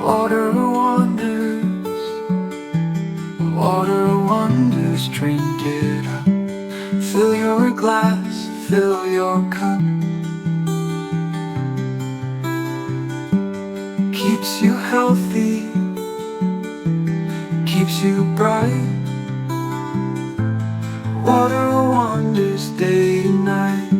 Water wonders, water wonders, drink it up. Fill your glass, fill your cup. Keeps you healthy, keeps you bright. Water wonders day and night.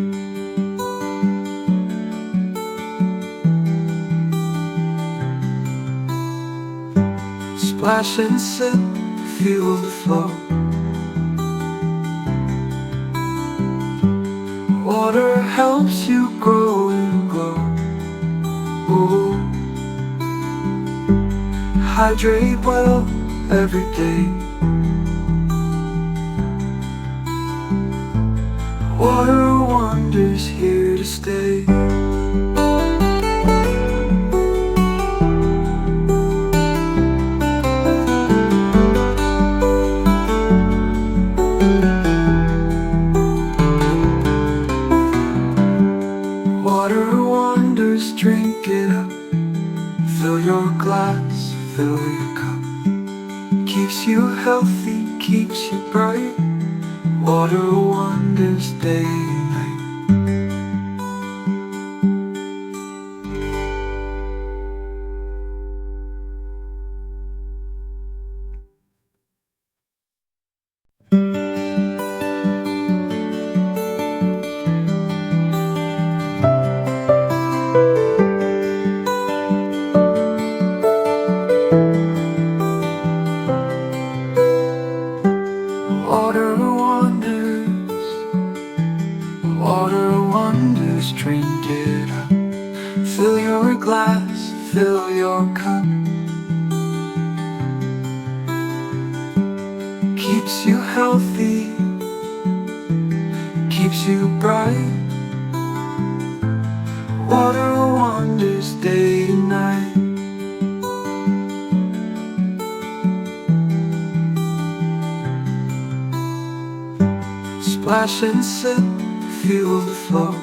Splash and sip, feel the flow. Water helps you grow and glow. Ooh. Hydrate well every day. Water wonders here to stay. Water wonders, drink it up. Fill your glass, fill your cup. Keeps you healthy, keeps you bright. Water wonders day and night. Water wonders, water wonders, drink it up. Fill your glass, fill your cup. Keeps you healthy, keeps you bright. Water wonders day and night. Splash and sip, feel the flow.